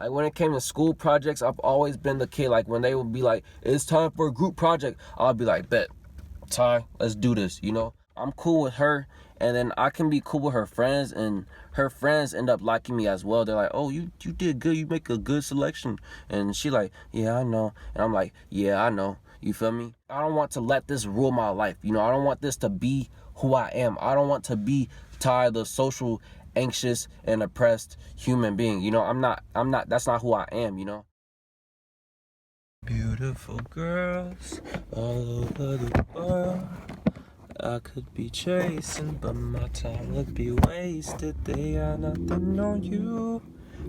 Like when it came to school projects, I've always been the kid, like when they would be like, it's time for a group project, I'll be like, bet, Ty, let's do this, you know? I'm cool with her, and then I can be cool with her friends, and her friends end up liking me as well. They're like, oh, you did good, you make a good selection. And she like, yeah, I know. And I'm like, yeah, I know. You feel me? I don't want to let this rule my life, you know? I don't want this to be who I am. I don't want to be Ty, the social anxious and oppressed human being, you know. I'm not, that's not who I am, you know. Beautiful girls all over the world, I could be chasing, but my time would be wasted. They are nothing on you,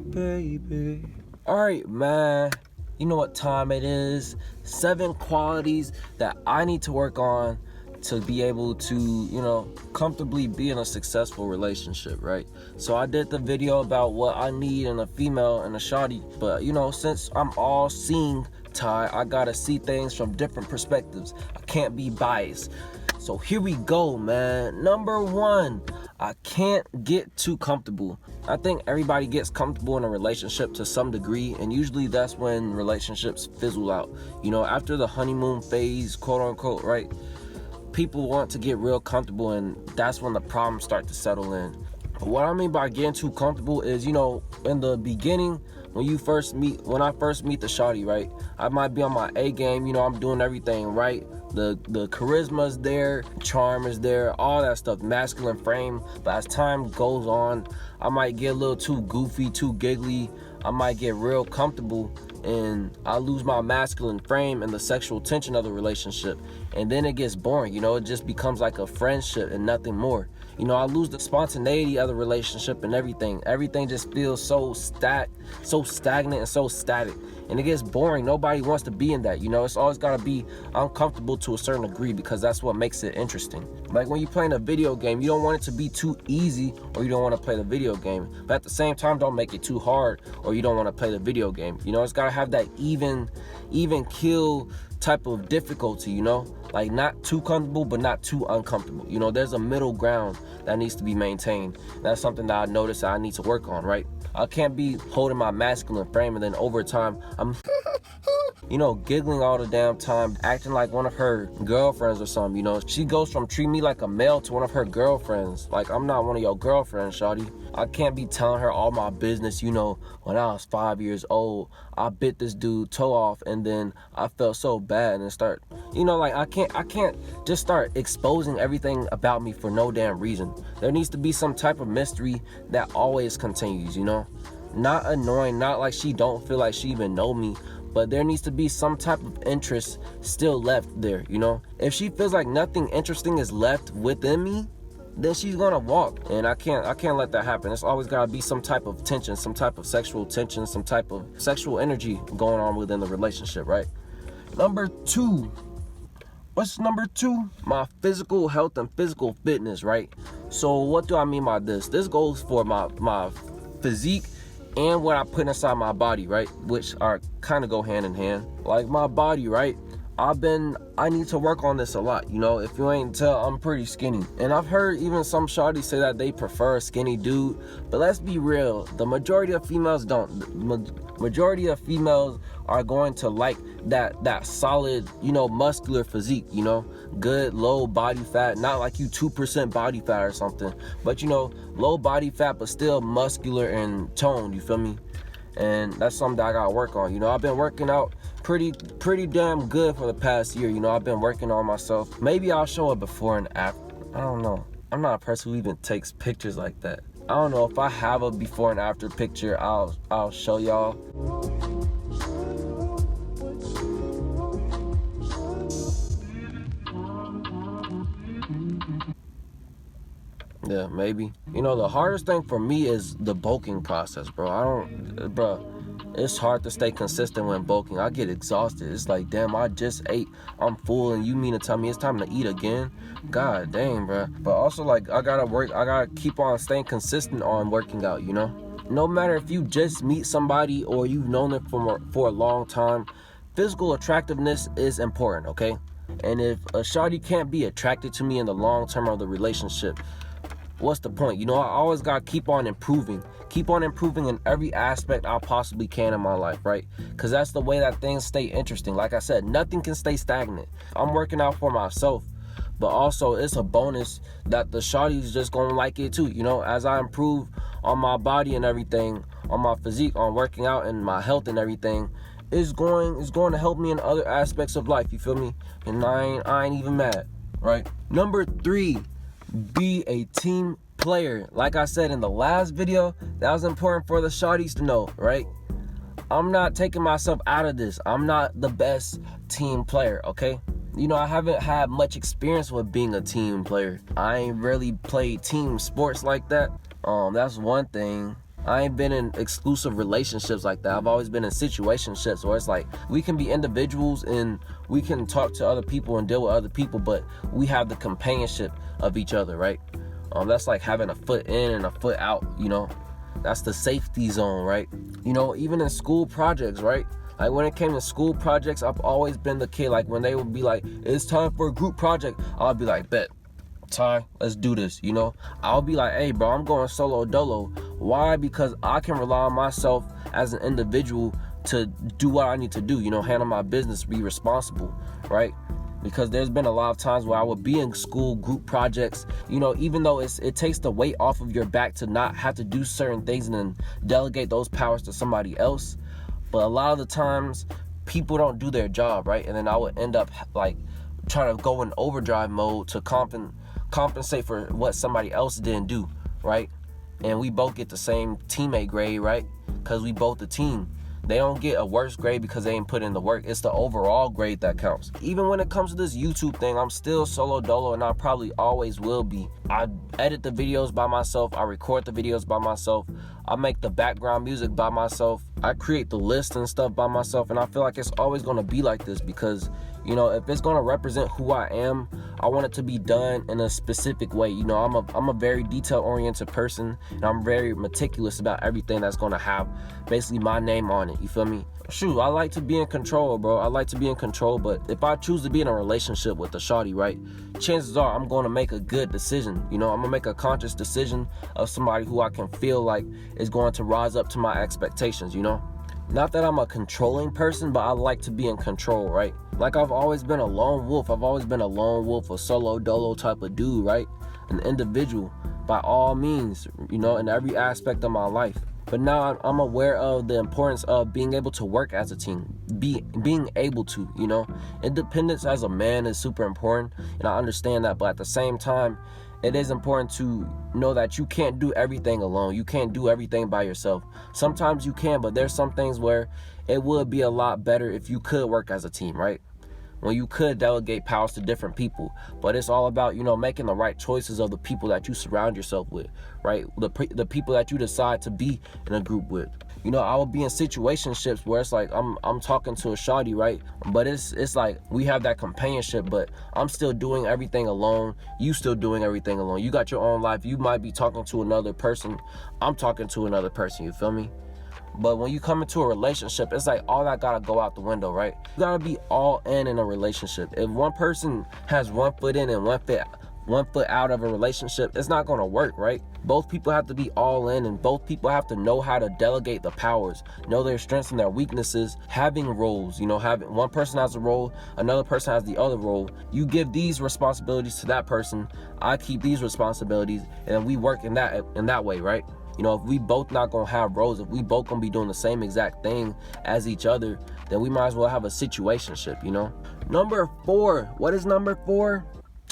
baby. Alright, man, you know what time it is. 7 qualities that I need to work on to be able to, you know, comfortably be in a successful relationship, right? So I did the video about what I need in a female and a shawty, but you know, since I'm all seeing Ty, I gotta see things from different perspectives. I can't be biased. So here we go, man. Number 1, I can't get too comfortable. I think everybody gets comfortable in a relationship to some degree, and usually that's when relationships fizzle out. You know, after the honeymoon phase, quote unquote, right? People want to get real comfortable, and that's when the problems start to settle in. What I mean by getting too comfortable is, you know, in the beginning, when I first meet the shawty, right? I might be on my A game, you know, I'm doing everything right. The charisma's there, charm is there, all that stuff, masculine frame. But as time goes on, I might get a little too goofy, too giggly. I might get real comfortable, and I lose my masculine frame and the sexual tension of the relationship. And then it gets boring, you know, it just becomes like a friendship and nothing more. You know, I lose the spontaneity of the relationship and everything. Everything just feels so stagnant and so static. And it gets boring. Nobody wants to be in that, you know. It's always got to be uncomfortable to a certain degree, because that's what makes it interesting. Like when you're playing a video game, you don't want it to be too easy, or you don't want to play the video game. But at the same time, don't make it too hard, or you don't want to play the video game. You know, it's got to have that even kill type of difficulty, you know, like not too comfortable but not too uncomfortable. You know, there's a middle ground that needs to be maintained. That's something that I noticed that I need to work on, right? I can't be holding my masculine frame and then over time I'm you know, giggling all the damn time, acting like one of her girlfriends or something, you know. She goes from treating me like a male to one of her girlfriends. Like, I'm not one of your girlfriends, shawty. I can't be telling her all my business, you know. When I was 5 years old, I bit this dude toe off, and then I felt so bad, and start, you know, like I can't just start exposing everything about me for no damn reason. There needs to be some type of mystery that always continues, you know. Not annoying, not like she don't feel like she even know me, but there needs to be some type of interest still left there, you know. If she feels like nothing interesting is left within me, then she's gonna walk, and I can't let that happen. It's always gotta be some type of tension, some type of sexual tension, some type of sexual energy going on within the relationship, right? Number 2. What's number 2? My physical health and physical fitness, right? So what do I mean by this? This goes for my physique and what I put inside my body, right? Which are kind of go hand in hand. Like my body, right? I need to work on this a lot, you know. If you ain't tell, I'm pretty skinny. And I've heard even some shawties say that they prefer a skinny dude. But let's be real, the majority of females don't. Majority of females are going to like that solid, you know, muscular physique, you know. Good, low body fat, not like you 2% body fat or something. But, you know, low body fat, but still muscular and toned, you feel me? And that's something that I gotta work on. You know, I've been working out pretty damn good for the past year. You know, I've been working on myself. Maybe I'll show a before and after. I don't know. I'm not a person who even takes pictures like that. I don't know if I have a before and after picture. I'll show y'all. Yeah, maybe. You know, the hardest thing for me is the bulking process, bro. It's hard to stay consistent when bulking. I get exhausted. It's like, damn, I just ate. I'm full, and you mean to tell me it's time to eat again? God dang, bro. But also, like, I gotta keep on staying consistent on working out, you know? No matter if you just meet somebody or you've known them for a long time, physical attractiveness is important, okay? And if a shawty can't be attracted to me in the long term of the relationship, what's the point? You know, I always gotta keep on improving in every aspect I possibly can in my life, right? Because that's the way that things stay interesting. Like I said, nothing can stay stagnant. I'm working out for myself, but also it's a bonus that the shawty's just gonna like it too. You know, as I improve on my body and everything, on my physique, on working out and my health and everything, it's going to help me in other aspects of life, you feel me? And I ain't even mad, right? Number 3, be a team player. Like I said in the last video, that was important for the shawties to know, right? I'm not taking myself out of this. I'm not the best team player, okay? You know, I haven't had much experience with being a team player. I ain't really played team sports like that. That's one thing. I ain't been in exclusive relationships like that. I've always been in situationships where it's like we can be individuals and we can talk to other people and deal with other people, but we have the companionship of each other, right? That's like having a foot in and a foot out, you know? That's the safety zone, right? You know, even in school projects, right? Like when it came to school projects, I've always been the kid, like when they would be like, it's time for a group project, I'll be like, bet. Ty, let's do this, you know? I'll be like, hey, bro, I'm going solo dolo. Why? Because I can rely on myself as an individual to do what I need to do, you know, handle my business, be responsible, right? Because there's been a lot of times where I would be in school group projects, you know, even though it takes the weight off of your back to not have to do certain things and then delegate those powers to somebody else. But a lot of the times, people don't do their job, right? And then I would end up like trying to go in overdrive mode to compensate for what somebody else didn't do, right? And we both get the same teammate grade, right? Because we both the team. They don't get a worse grade because they ain't put in the work. It's the overall grade that counts. Even when it comes to this YouTube thing, I'm still solo dolo, and I probably always will be. I edit the videos by myself. I record the videos by myself. I make the background music by myself. I create the list and stuff by myself. And I feel like it's always going to be like this because, you know, if it's going to represent who I am, I want it to be done in a specific way. You know, I'm a very detail-oriented person, and I'm very meticulous about everything that's going to have basically my name on it. You feel me? Shoot, I like to be in control, bro. I like to be in control, but if I choose to be in a relationship with a shawty, right, chances are I'm going to make a good decision. You know, I'm going to make a conscious decision of somebody who I can feel like is going to rise up to my expectations, you know? Not that I'm a controlling person, but I like to be in control, right? Like I've always been a lone wolf. I've always been a lone wolf, a solo dolo type of dude, right? An individual by all means, you know, in every aspect of my life. But now I'm aware of the importance of being able to work as a team, being able to, you know. Independence as a man is super important, and I understand that, but at the same time, it is important to know that you can't do everything alone. You can't do everything by yourself. Sometimes you can, but there's some things where it would be a lot better if you could work as a team, right? When you could delegate powers to different people. But it's all about, you know, making the right choices of the people that you surround yourself with, right? The people that you decide to be in a group with. You know, I would be in situationships where it's like I'm talking to a shawty, right? But it's like we have that companionship, but I'm still doing everything alone. You still doing everything alone. You got your own life. You might be talking to another person. I'm talking to another person, you feel me? But when you come into a relationship, it's like all that gotta go out the window, right? You gotta be all in a relationship. If one person has one foot in and one foot out of a relationship, it's not gonna work, right? Both people have to be all in, and both people have to know how to delegate the powers, know their strengths and their weaknesses, having roles, you know, having one person has a role, another person has the other role. You give these responsibilities to that person, I keep these responsibilities, and we work in that way, right? You know, if we both not gonna have roles, if we both gonna be doing the same exact thing as each other, then we might as well have a situationship, you know? Number 4, what is number 4?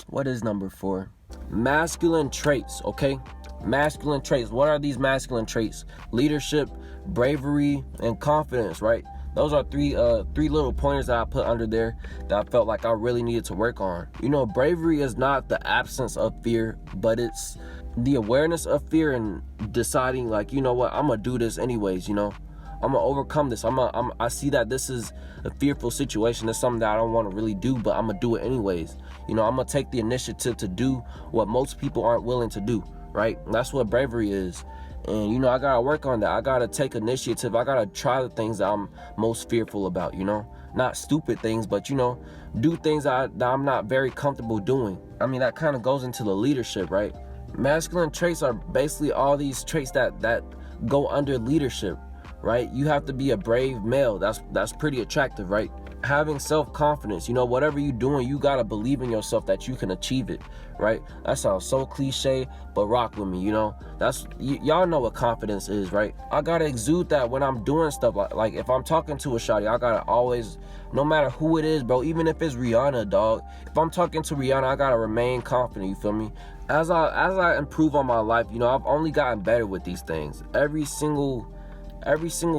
What is number 4? Masculine traits, okay? Masculine traits. What are these masculine traits? Leadership, bravery, and confidence, right? Those are three little pointers that I put under there that I felt like I really needed to work on. You know, bravery is not the absence of fear, but it's the awareness of fear and deciding like, you know what, I'm gonna do this anyways, you know. I'm gonna overcome this. I see that this is a fearful situation. It's something that I don't want to really do, but I'm gonna do it anyways. You know, I'm gonna take the initiative to do what most people aren't willing to do, right? And that's what bravery is. And, you know, I gotta work on that. I gotta take initiative. I gotta try the things that I'm most fearful about, you know. Not stupid things, but, you know, do things that I'm not very comfortable doing. I mean, that kind of goes into the leadership, right? Masculine traits are basically all these traits that go under leadership, right? You have to be a brave male. That's pretty attractive, right? Having self-confidence, whatever you're doing, you gotta believe in yourself that you can achieve it, right? That sounds so cliche, but rock with me, that's y'all know what confidence is, right? I gotta exude that when I'm doing stuff, like if I'm talking to a shawty, I gotta always, no matter who it is, bro, even if it's Rihanna, dog, if I'm talking to Rihanna, I gotta remain confident, you feel me? As I improve on my life, I've only gotten better with these things. Every single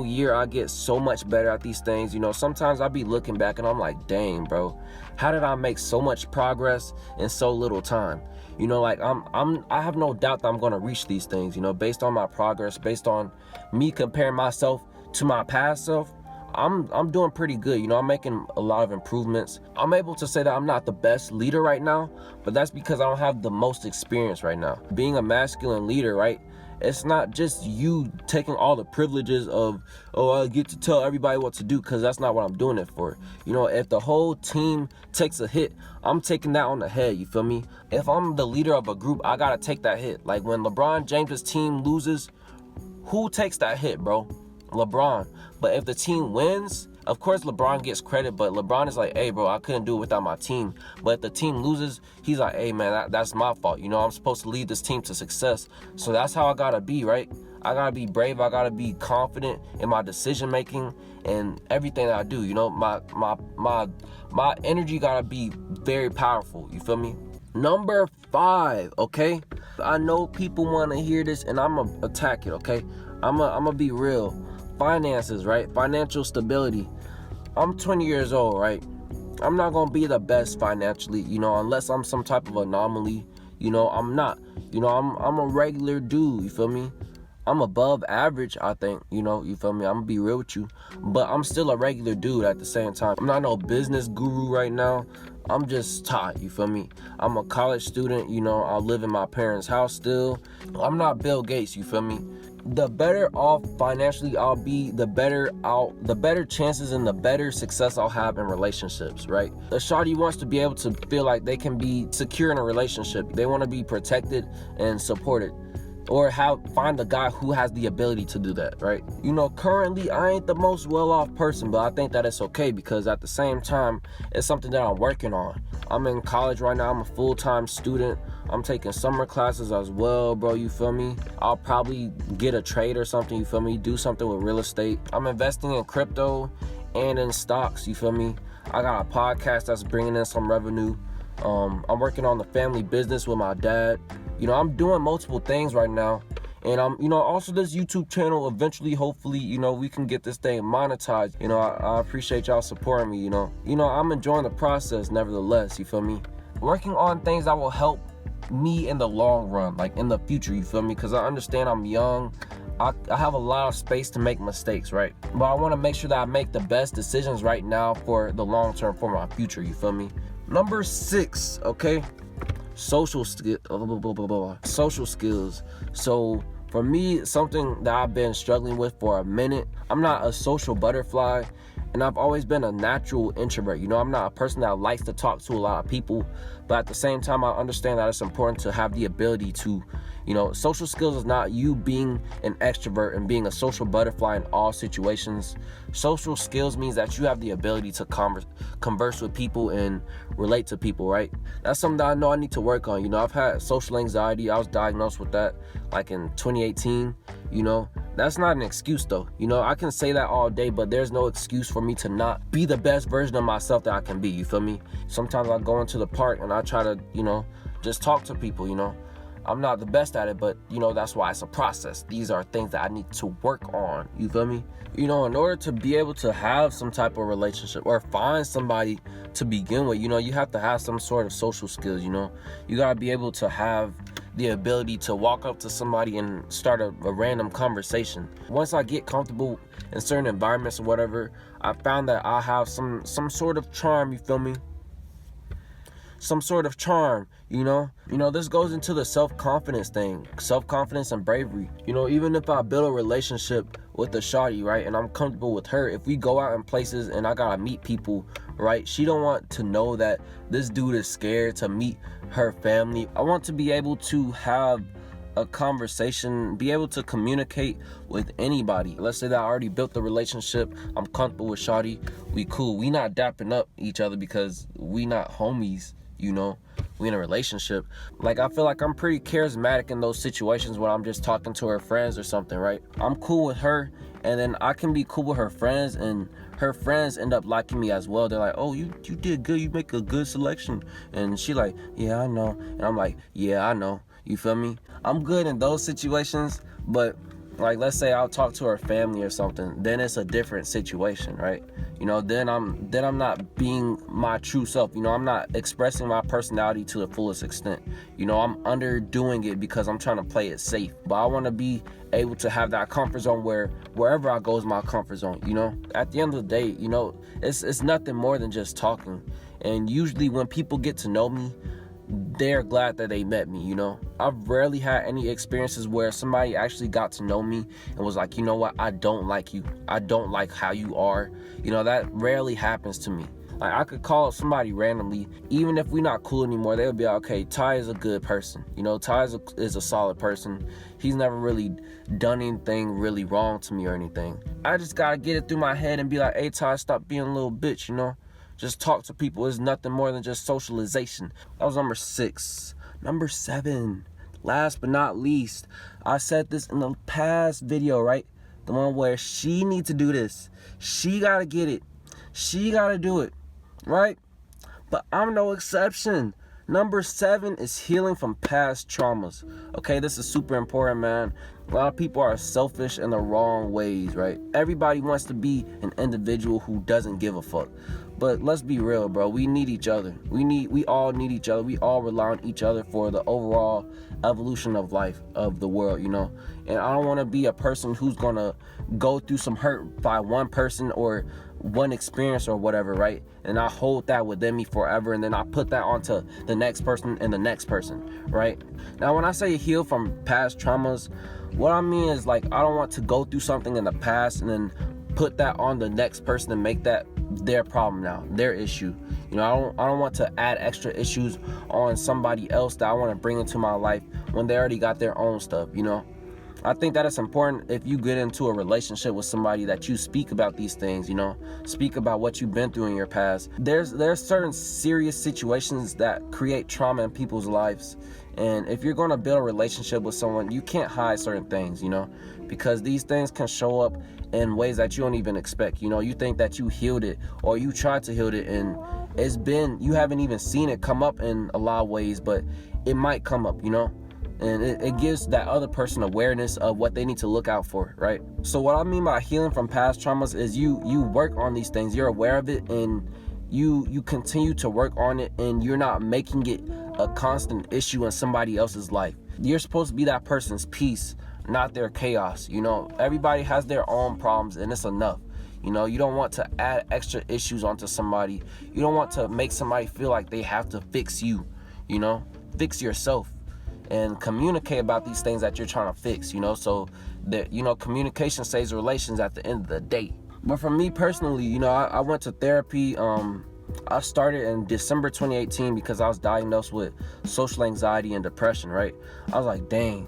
year I get so much better at these things. Sometimes I be looking back and I'm like, dang, bro, how did I make so much progress in so little time? I have no doubt that I'm gonna reach these things, based on my progress, based on me comparing myself to my past self. I'm doing pretty good, I'm making a lot of improvements. I'm able to say that I'm not the best leader right now, but that's because I don't have the most experience right now. Being a masculine leader, right? It's not just you taking all the privileges of, I get to tell everybody what to do, because that's not what I'm doing it for. If the whole team takes a hit, I'm taking that on the head, you feel me? If I'm the leader of a group, I gotta take that hit. Like when LeBron James' team loses, who takes that hit, bro? LeBron. But if the team wins, of course LeBron gets credit, but LeBron is like, hey, bro, I couldn't do it without my team. But if the team loses, he's like, hey, man, that's my fault. I'm supposed to lead this team to success. So that's how I gotta be, right? I gotta be brave. I gotta be confident in my decision making and everything that I do. My energy gotta be very powerful. You feel me? Number 5, okay? I know people want to hear this, and I'm gonna attack it, okay? I'm gonna be real. Finances, right? Financial stability. I'm 20 years old, right? I'm not gonna be the best financially, unless I'm some type of anomaly. I'm not. I'm a regular dude, you feel me? I'm above average, I think, you feel me? I'm gonna be real with you. But I'm still a regular dude at the same time. I'm not no business guru right now. I'm just taught, you feel me? I'm a college student, I live in my parents' house still. I'm not Bill Gates, you feel me? The better off financially I'll be, the better chances and the better success I'll have in relationships, right? A shawty wants to be able to feel like they can be secure in a relationship. They want to be protected and supported, or find a guy who has the ability to do that, right? Currently I ain't the most well-off person, but I think that it's okay, because at the same time, it's something that I'm working on. I'm in college right now. I'm a full-time student. I'm taking summer classes as well, bro, you feel me? I'll probably get a trade or something, you feel me? Do something with real estate. I'm investing in crypto and in stocks, you feel me? I got a podcast that's bringing in some revenue. I'm working on the family business with my dad. I'm doing multiple things right now. And I'm, also this YouTube channel, eventually, hopefully, we can get this thing monetized. I appreciate y'all supporting me, I'm enjoying the process nevertheless, you feel me? Working on things that will help me in the long run, like in the future, you feel me? Because I understand I'm young. I have a lot of space to make mistakes, right? But I want to make sure that I make the best decisions right now for the long term, for my future, you feel me? Number 6, okay? Social skills. So for me, something that I've been struggling with for a minute, I'm not a social butterfly, and I've always been a natural introvert. I'm not a person that likes to talk to a lot of people, but at the same time, I understand that it's important to have the ability to, social skills is not you being an extrovert and being a social butterfly in all situations. Social skills means that you have the ability to converse with people and relate to people, right? That's something that I know I need to work on. I've had social anxiety. I was diagnosed with that like in 2018, That's not an excuse though. I can say that all day, but there's no excuse for me to not be the best version of myself that I can be, you feel me? Sometimes I go into the park and I try to, just talk to people, I'm not the best at it, but that's why it's a process. These are things that I need to work on, you feel me? In order to be able to have some type of relationship or find somebody to begin with, you have to have some sort of social skills, You gotta be able to have the ability to walk up to somebody and start a random conversation. Once I get comfortable in certain environments or whatever, I found that I have some sort of charm, you feel me? some sort of charm, you know? This goes into the self-confidence thing, self-confidence and bravery. Even if I build a relationship with a shawty, right, and I'm comfortable with her, if we go out in places and I gotta meet people, right, she don't want to know that this dude is scared to meet her family. I want to be able to have a conversation, be able to communicate with anybody. Let's say that I already built the relationship, I'm comfortable with shawty, we cool, we not dapping up each other because we not homies, we in a relationship. Like, I feel like I'm pretty charismatic in those situations when I'm just talking to her friends or something, right? I'm cool with her, and then I can be cool with her friends, and her friends end up liking me as well. They're like, oh, you did good, you make a good selection. And she like, yeah, I know. And I'm like, yeah, I know. You feel me? I'm good in those situations, but like, let's say I'll talk to her family or something, then it's a different situation, right? Then I'm not being my true self. I'm not expressing my personality to the fullest extent. I'm underdoing it because I'm trying to play it safe. But I want to be able to have that comfort zone where wherever I go is my comfort zone. At the end of the day, it's nothing more than just talking. And usually when people get to know me, they're glad that they met me. I've rarely had any experiences where somebody actually got to know me and was like, you know what, I don't like you, I don't like how you are. That rarely happens to me. Like, I could call up somebody randomly, even if we're not cool anymore, they'll be like, okay, Ty is a good person. Ty is a solid person. He's never really done anything really wrong to me or anything. I just gotta get it through my head and be like, hey, Ty, stop being a little bitch, Just talk to people. It's nothing more than just socialization. That was number 6. Number 7, last but not least, I said this in the past video, right? The one where she needs to do this. She gotta get it. She gotta do it, right? But I'm no exception. Number 7 is healing from past traumas. Okay, this is super important, man. A lot of people are selfish in the wrong ways, right? Everybody wants to be an individual who doesn't give a fuck. But let's be real, bro. We need each other. We all need each other. We all rely on each other for the overall evolution of life, of the world, And I don't want to be a person who's gonna go through some hurt by one person or one experience or whatever, right? And I hold that within me forever, and then I put that onto the next person and the next person, right? Now, when I say heal from past traumas, what I mean is, like, I don't want to go through something in the past and then put that on the next person and make that their problem now, their issue. I don't want to add extra issues on somebody else that I want to bring into my life when they already got their own stuff. I think that it's important if you get into a relationship with somebody that you speak about these things, speak about what you've been through in your past. There's certain serious situations that create trauma in people's lives. And if you're going to build a relationship with someone, you can't hide certain things, because these things can show up in ways that you don't even expect. You think that you healed it or you tried to heal it, and you haven't even seen it come up in a lot of ways, but it might come up, and it gives that other person awareness of what they need to look out for, right? So what I mean by healing from past traumas is you work on these things, you're aware of it, and you continue to work on it, and you're not making it a constant issue in somebody else's life. You're supposed to be that person's peace, not their chaos. Everybody has their own problems, and it's enough. You don't want to add extra issues onto somebody. You don't want to make somebody feel like they have to fix you. Fix yourself and communicate about these things that you're trying to fix, so that, communication saves relations at the end of the day. But for me personally, I went to therapy. I started in December 2018 because I was diagnosed with social anxiety and depression, right? I was like, dang,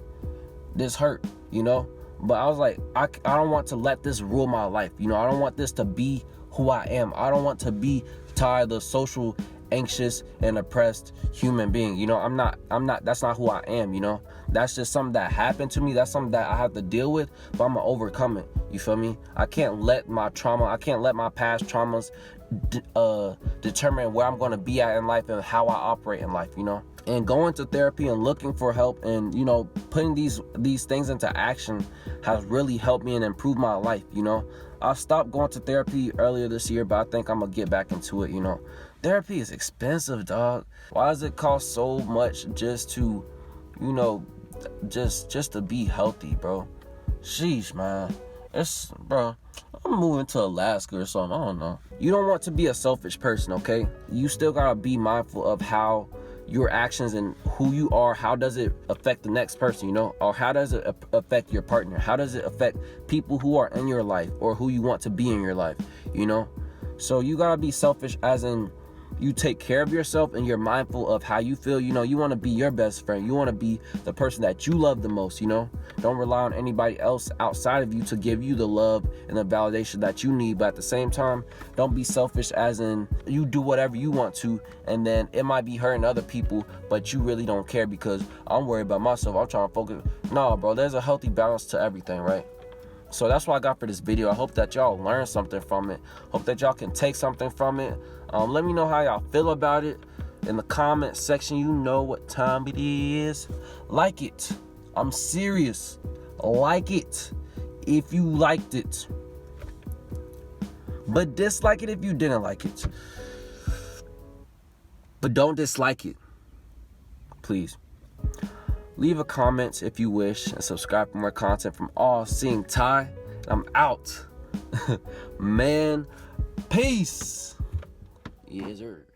this hurt, But I was like, I don't want to let this rule my life. I don't want this to be who I am. I don't want to be Ty, the social anxious and oppressed human being. I'm not, that's not who I am, That's just something that happened to me. That's something that I have to deal with, but I'm gonna overcome it. You feel me? I can't let my past traumas determine where I'm gonna be at in life and how I operate in life, And going to therapy and looking for help and, putting these things into action has really helped me and improved my life, I stopped going to therapy earlier this year, but I think I'm gonna get back into it, Therapy is expensive, dog. Why does it cost so much just to, just to be healthy, bro? Sheesh, man. Bro, I'm moving to Alaska or something. I don't know. You don't want to be a selfish person, okay? You still gotta be mindful of how your actions and who you are, how does it affect the next person, you know? Or how does it affect your partner? How does it affect people who are in your life or who you want to be in your life, you know? So you gotta be selfish as in you take care of yourself and you're mindful of how you feel. You know, you want to be your best friend. You want to be the person that you love the most, you know? Don't rely on anybody else outside of you to give you the love and the validation that you need. But at the same time, don't be selfish as in you do whatever you want to, and then it might be hurting other people, but you really don't care because I'm worried about myself. I'm trying to focus. No, bro, there's a healthy balance to everything, right? So that's what I got for this video. I hope that y'all learn something from it. Hope that y'all can take something from it. Let me know how y'all feel about it in the comment section. You know what time it is. Like it. I'm serious. Like it if you liked it. But dislike it if you didn't like it. But don't dislike it. Please. Leave a comment if you wish and subscribe for more content from All Seeing Ty. I'm out. Man, peace. Yes, sir.